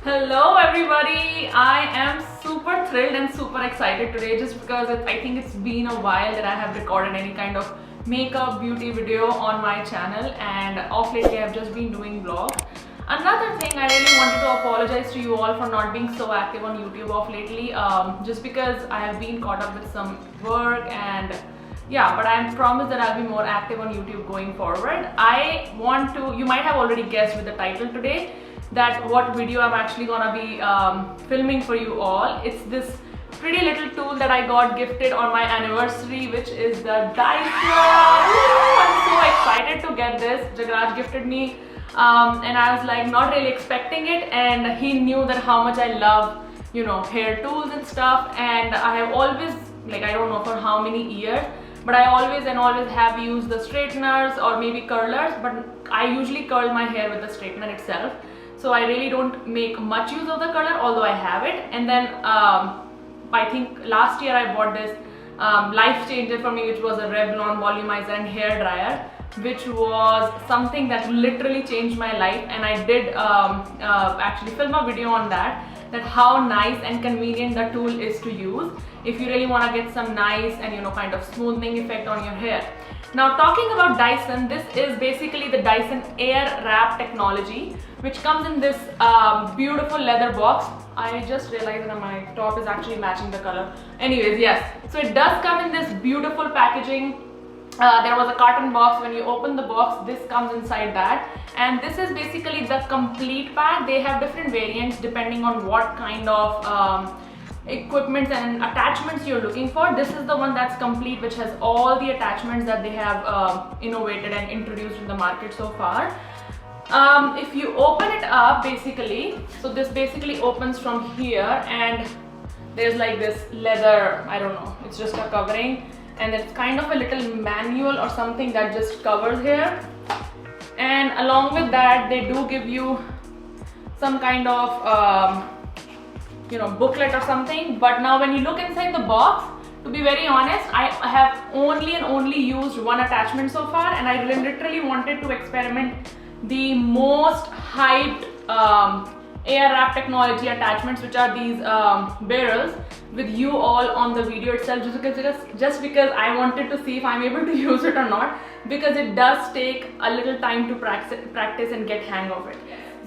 Hello everybody, I am super thrilled and super excited today just because I think it's been a while that I have recorded any kind of makeup beauty video on my channel, and off lately I've just been doing vlogs. Another thing, I really wanted to apologize to you all for not being so active on YouTube off lately, just because I have been caught up with some work and yeah, but I promise that I'll be more active on YouTube going forward. You might have already guessed with the title today that what video I'm actually gonna be filming for you all. It's this pretty little tool that I got gifted on my anniversary, which is the Dyson. I'm so excited to get this. Jagraj gifted me and I was like not really expecting it, and he knew that how much I love, you know, hair tools and stuff, and I have always, like, I don't know for how many years, but I always have used the straighteners or maybe curlers, but I usually curl my hair with the straightener itself. So I really don't make much use of the curler, although I have it. And then I think last year I bought this life changer for me, which was a Revlon volumizer and hair dryer, which was something that literally changed my life. And I did actually film a video on that how nice and convenient the tool is to use if you really want to get some nice and, you know, kind of smoothing effect on your hair. Now, talking about Dyson, this is basically the Dyson Airwrap technology, which comes in this beautiful leather box. I just realized that my top is actually matching the color. Anyways, yes, so it does come in this beautiful packaging. There was a carton box. When you open the box, this comes inside that, and this is basically the complete pack. They have different variants depending on what kind of equipment and attachments you're looking for. This is the one that's complete, which has all the attachments that they have innovated and introduced in the market so far. If you open it up, basically, so this basically opens from here, and there's like this leather, I don't know, it's just a covering, and it's kind of a little manual or something that just covers here. And along with that, they do give you some kind of you know, booklet or something. But now when you look inside the box, to be very honest, I have only used one attachment so far, and I literally wanted to experiment the most hyped Airwrap technology attachments, which are these barrels, with you all on the video itself, just because I wanted to see if I'm able to use it or not, because it does take a little time to practice and get hang of it.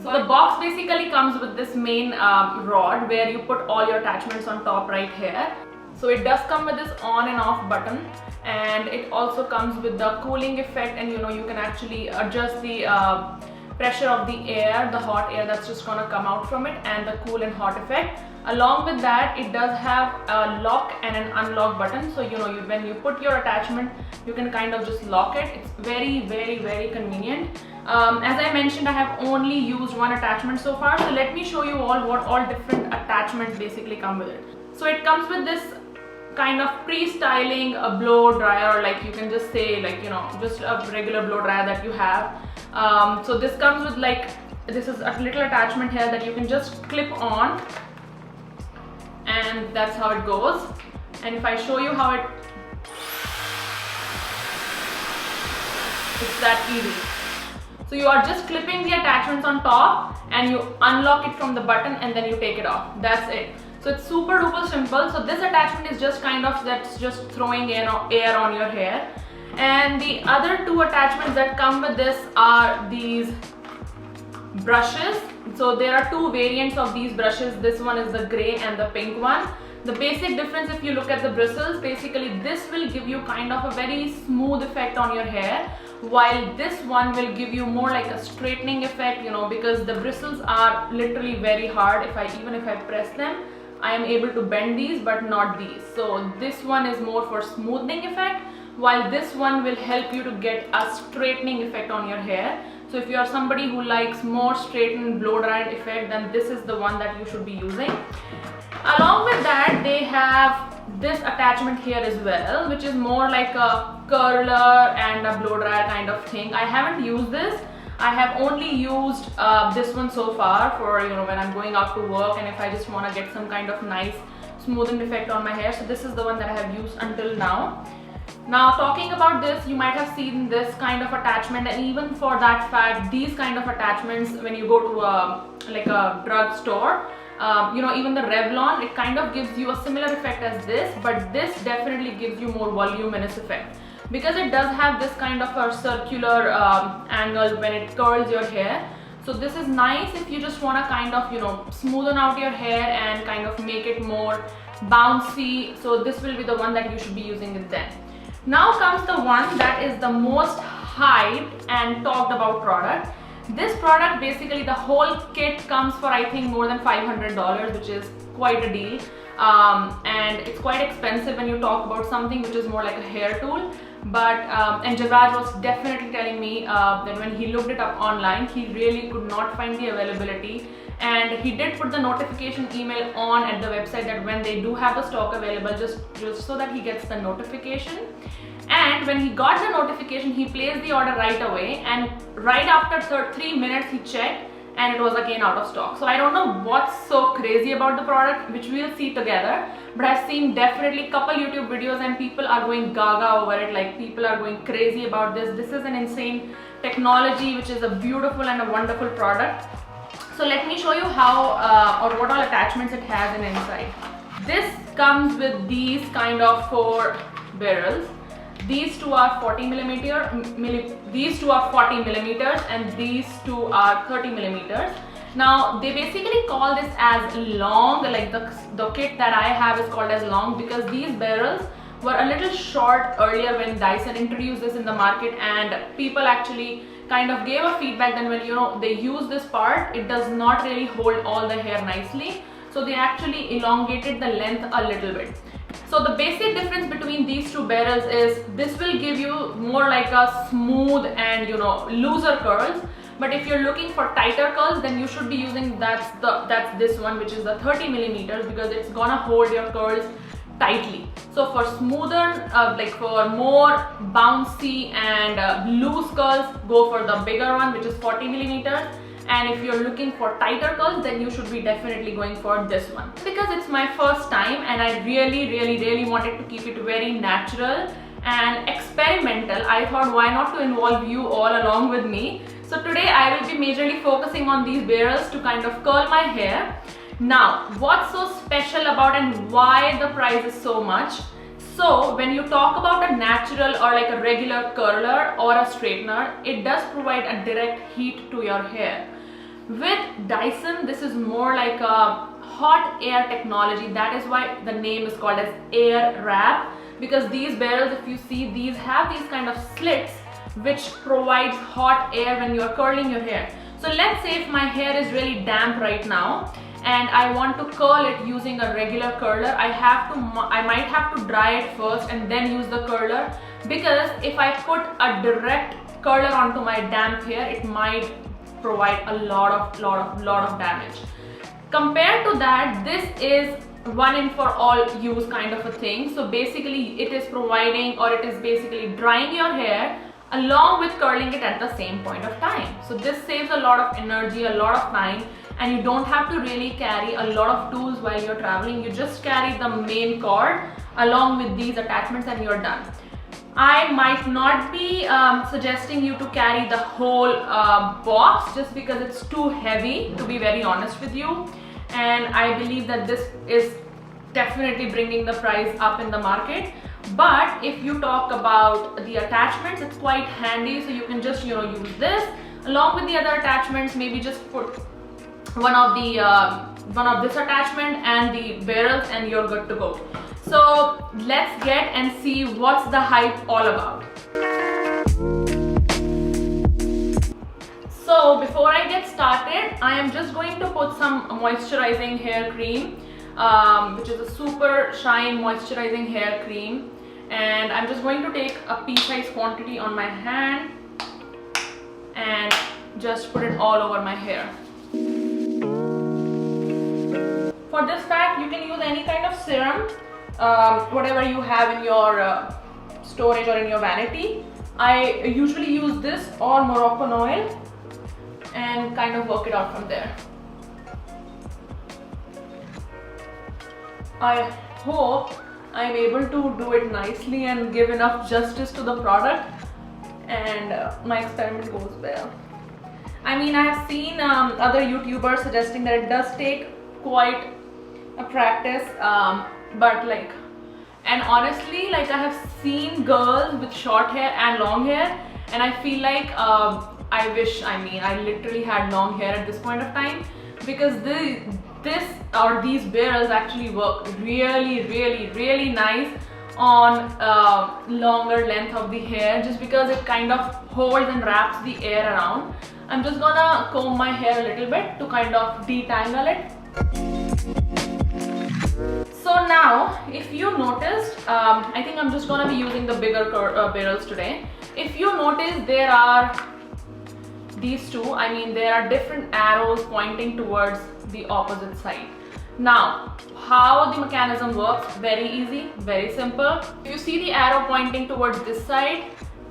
So the box basically comes with this main rod where you put all your attachments on top right here. So it does come with this on and off button, and it also comes with the cooling effect, and you know, you can actually adjust the pressure of the air, the hot air that's just gonna come out from it, and the cool and hot effect. Along with that, it does have a lock and an unlock button, so you know, when you put your attachment, you can kind of just lock it. It's very convenient. As I mentioned, I have only used one attachment so far, so let me show you all what all different attachments basically come with it. So it comes with this kind of pre-styling blow dryer, or like you can just say, like, you know, just a regular blow dryer that you have. So this comes with, like, this is a little attachment here that you can just clip on, and that's how it goes. And if I show you how it's that easy. So you are just clipping the attachments on top, and you unlock it from the button, and then you take it off. That's it. So it's super duper simple. So this attachment is just kind of, that's just throwing air on your hair. And the other two attachments that come with this are these brushes. So there are two variants of these brushes. This one is the gray and the pink one. The basic difference, if you look at the bristles, basically this will give you kind of a very smooth effect on your hair, while this one will give you more like a straightening effect, you know, because the bristles are literally very hard. Even if I press them, I am able to bend these, but not these. So this one is more for smoothing effect, while this one will help you to get a straightening effect on your hair. So if you are somebody who likes more straightened blow dried effect, then this is the one that you should be using. Along with that, they have this attachment here as well, which is more like a curler and a blow dryer kind of thing. I haven't used this. I have only used this one so far for, you know, when I'm going out to work and if I just want to get some kind of nice smoothing effect on my hair. So this is the one that I have used until now. Now talking about this, you might have seen this kind of attachment, and even for that fact, these kind of attachments, when you go to like a drug store, you know, even the Revlon, it kind of gives you a similar effect as this, but this definitely gives you more voluminous effect because it does have this kind of a circular angle when it curls your hair. So this is nice if you just want to kind of, you know, smoothen out your hair and kind of make it more bouncy. So this will be the one that you should be using it then. Now comes the one that is the most hyped and talked about product. This product, basically the whole kit comes for I think more than $500, which is quite a deal. And it's quite expensive when you talk about something which is more like a hair tool. But and Javraj was definitely telling me that when he looked it up online, he really could not find the availability, and he did put the notification email on at the website that when they do have the stock available, just so that he gets the notification. And when he got the notification, he placed the order right away, and right after 3 minutes he checked and it was again out of stock. So I don't know what's so crazy about the product, which we'll see together, but I've seen definitely couple YouTube videos and people are going gaga over it, like people are going crazy about this. This is an insane technology, which is a beautiful and a wonderful product. So let me show you how or what all attachments it has in inside. This comes with these kind of 4 barrels. These two are 40 millimeters, and these two are 30 millimeters. Now they basically call this as long, like the kit that I have is called as long because these barrels were a little short earlier when Dyson introduced this in the market, and people actually kind of gave a feedback that when, you know, they use this part, it does not really hold all the hair nicely. So they actually elongated the length a little bit. So the basic difference between these two barrels is this will give you more like a smooth and, you know, looser curls. But if you're looking for tighter curls, then you should be using that's this one, which is the 30 millimeters, because it's gonna hold your curls tightly. So for smoother, like for more bouncy and loose curls, go for the bigger one, which is 40 millimeters. And if you're looking for tighter curls, then you should be definitely going for this one. Because it's my first time and I really wanted to keep it very natural and experimental, I thought why not to involve you all along with me. So today I will be majorly focusing on these barrels to kind of curl my hair. Now, what's so special about and why the price is so much? So when you talk about a natural or like a regular curler or a straightener, it does provide a direct heat to your hair. With Dyson, this is more like a hot air technology. That is why the name is called as Airwrap, because these barrels, if you see, these have these kind of slits which provides hot air when you are curling your hair. So let's say if my hair is really damp right now and I want to curl it using a regular curler, I might have to dry it first and then use the curler, because if I put a direct curler onto my damp hair, it might provide a lot of damage. Compared to that, this is one in for all use kind of a thing. So basically it is providing, or it is basically drying your hair along with curling it at the same point of time. So this saves a lot of energy, a lot of time, and you don't have to really carry a lot of tools while you're traveling. You just carry the main cord along with these attachments and you're done. I might not be suggesting you to carry the whole box just because it's too heavy, to be very honest with you. And I believe that this is definitely bringing the price up in the market. But if you talk about the attachments, it's quite handy. So you can just, you know, use this along with the other attachments. Maybe just put one of this attachment and the barrels and you're good to go. So let's get and see what's the hype all about. So before I get started, I am just going to put some moisturizing hair cream, which is a super shine moisturizing hair cream, and I'm just going to take a pea-sized quantity on my hand and just put it all over my hair. For this pack, you can use any kind of serum, whatever you have in your storage or in your vanity. I usually use this or Moroccan oil and kind of work it out from there. I hope I'm able to do it nicely and give enough justice to the product, and my experiment goes well. I mean, I have seen other YouTubers suggesting that it does take quite a practice, but like, and honestly, like, I have seen girls with short hair and long hair, and I feel like I wish, I mean, I literally had long hair at this point of time, because these barrels actually work really nice on longer length of the hair, just because it kind of holds and wraps the air around. I'm just gonna comb my hair a little bit to kind of detangle it. So now, if you noticed, I think I'm just gonna be using the bigger barrels today. If you notice, there are these two, I mean, there are different arrows pointing towards the opposite side. Now, how the mechanism works, very easy, very simple. If you see the arrow pointing towards this side,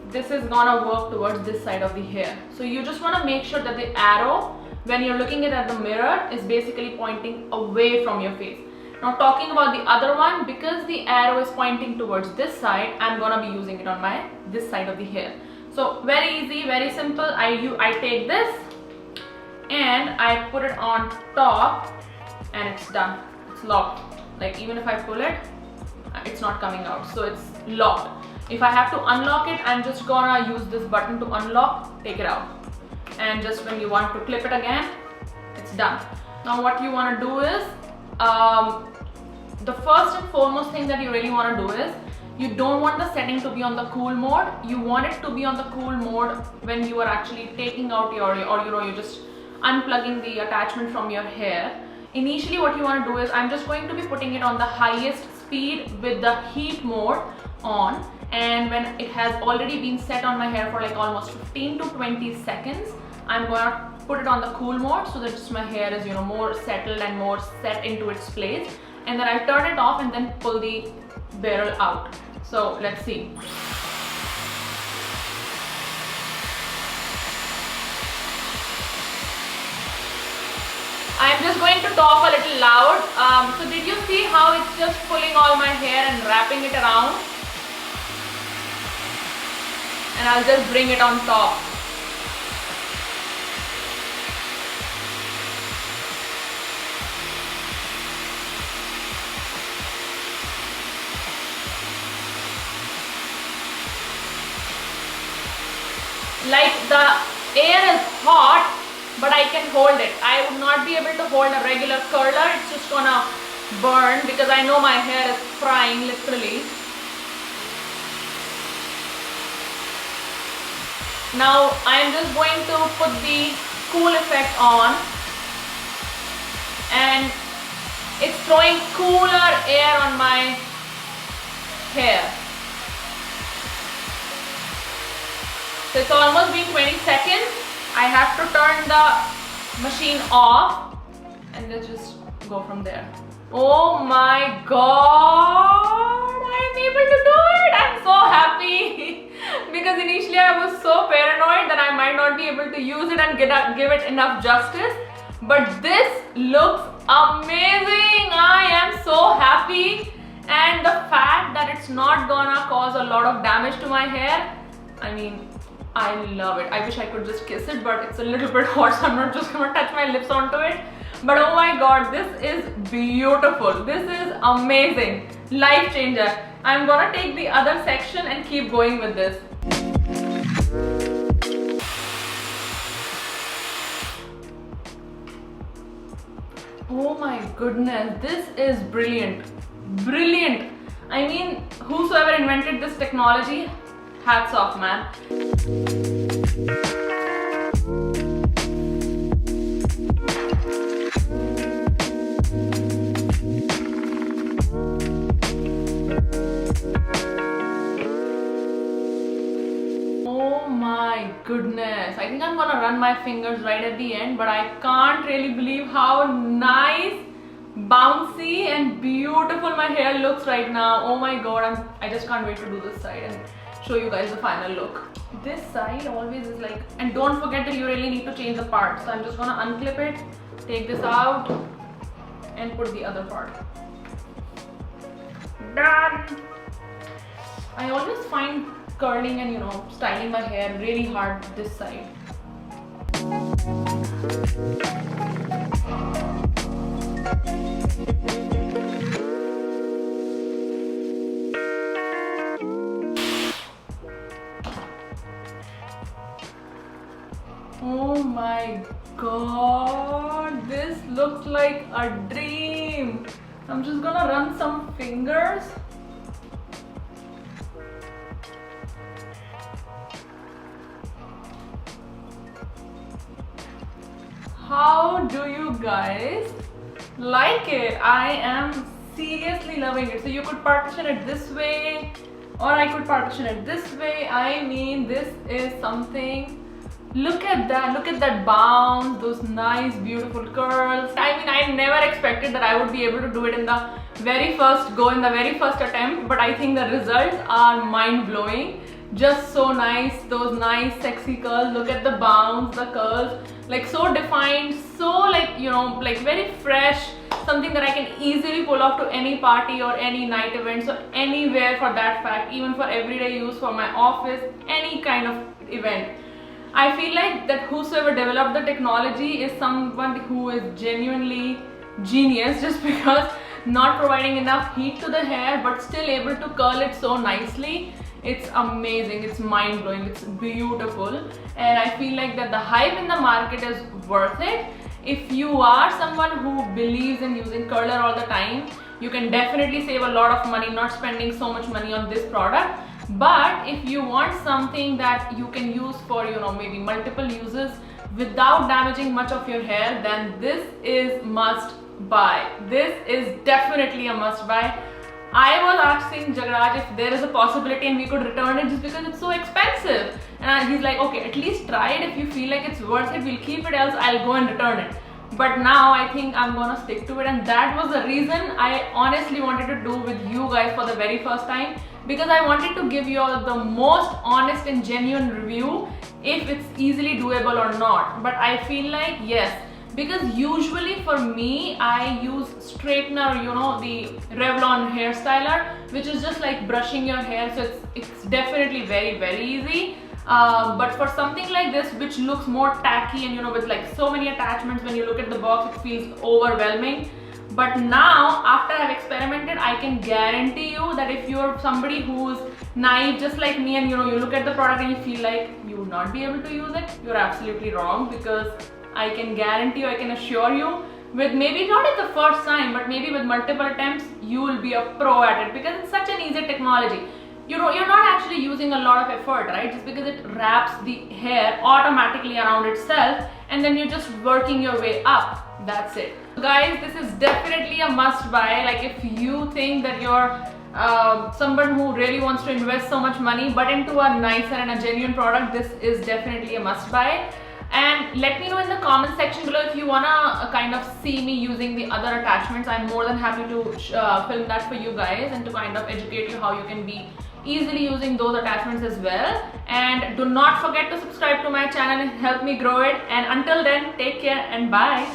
this is gonna work towards this side of the hair. So you just wanna make sure that the arrow, when you're looking at the mirror, is basically pointing away from your face. Now, talking about the other one, because the arrow is pointing towards this side, I'm gonna be using it on this side of the hair. So very easy, very simple. I take this and I put it on top, and it's done. It's locked. Like, even if I pull it, it's not coming out. So it's locked. If I have to unlock it, I'm just gonna use this button to unlock, take it out. And just when you want to clip it again, it's done. Now what you wanna do is, the first and foremost thing that you really wanna do is, you don't want the setting to be on the cool mode. You want it to be on the cool mode when you are actually taking out your, or you're just unplugging the attachment from your hair. Initially what you want to do is, I'm just going to be putting it on the highest speed with the heat mode on, and when it has already been set on my hair for like almost 15 to 20 seconds, I'm going to put it on the cool mode so that just my hair is, you know, more settled and more set into its place, and then I'll turn it off and then pull the barrel out. So let's see. I'm just going to talk a little loud. So did you see how it's just pulling all my hair and wrapping it around? And I'll just bring it on top. Like, the air is hot, but I can hold it. I would not be able to hold a regular curler. It's just gonna burn, because I know my hair is frying literally. Now I'm just going to put the cool effect on, and it's throwing cooler air on my hair. So it's almost been 20 seconds. I have to turn the machine off and let's just go from there. Oh my god, I'm able to do it. I'm so happy because initially I was so paranoid that I might not be able to use it and give it enough justice. But this looks amazing. I am so happy, and the fact that it's not gonna cause a lot of damage to my hair, I mean, I love it. I wish I could just kiss it, but it's a little bit hot, so I'm not just gonna touch my lips onto it. But oh my god, this is beautiful. This is amazing. Life changer. I'm gonna take the other section and keep going with this. Oh my goodness, this is brilliant. Brilliant. I mean, whosoever invented this technology, hats off, man. Oh my goodness. I think I'm gonna run my fingers right at the end, but I can't really believe how nice, bouncy and beautiful my hair looks right now. Oh my god, I just can't wait to do this side and show you guys the final look. This side always is like, and don't forget that you really need to change the part. So I'm just gonna unclip it, take this out and put the other part. done. I always find curling and styling my hair really hard this side. Oh my god, this looks like a dream. I'm just gonna run some fingers. How do you guys like it? I am seriously loving it. So you could partition it this way, or I could partition it this way. I mean, this is something. Look at that bounce, those nice beautiful curls. I mean, I never expected that I would be able to do it in the very first go, in the very first attempt, but I think the results are mind-blowing. Just so nice, those nice sexy curls. Look at the bounce, the curls, like so defined, so like like very fresh, something that I can easily pull off to any party or any night event, so anywhere for that fact, even for everyday use, for my office, any kind of event. I feel like that whosoever developed the technology is someone who is genuinely genius, just because not providing enough heat to the hair but still able to curl it so nicely. It's amazing, it's mind-blowing, it's beautiful, and I feel like that the hype in the market is worth it. If you are someone who believes in using curler all the time, you can definitely save a lot of money not spending so much money on this product. But if you want something that you can use for maybe multiple uses without damaging much of your hair, then this is must buy. This is definitely a must buy. I was asking Jagraj if there is a possibility and we could return it just because it's so expensive, and he's like, okay, at least try it. If you feel like it's worth it, we'll keep it, else I'll go and return it. But now I think I'm gonna stick to it, and that was the reason I honestly wanted to do with you guys for the very first time, because I wanted to give you all the most honest and genuine review if it's easily doable or not. But I feel like yes, because usually for me I use straightener, the Revlon hair styler, which is just like brushing your hair, so it's definitely very easy. But for something like this, which looks more tacky and with like so many attachments, when you look at the box it feels overwhelming. But now, after I've experimented, I can guarantee you that if you're somebody who's naive just like me, and you look at the product and you feel like you would not be able to use it, you're absolutely wrong, because I can guarantee you, I can assure you, with maybe not at the first time, but maybe with multiple attempts, you will be a pro at it, because it's such an easy technology. You're not actually using a lot of effort, right? Just because it wraps the hair automatically around itself, and then you're just working your way up. That's it. So guys, this is definitely a must buy. Like, if you think that you're someone who really wants to invest so much money but into a nicer and a genuine product, this is definitely a must buy. And let me know in the comment section below if you wanna kind of see me using the other attachments. I'm more than happy to film that for you guys, and to kind of educate you how you can be easily using those attachments as well. And do not forget to subscribe to my channel and help me grow it. And until then, take care and bye.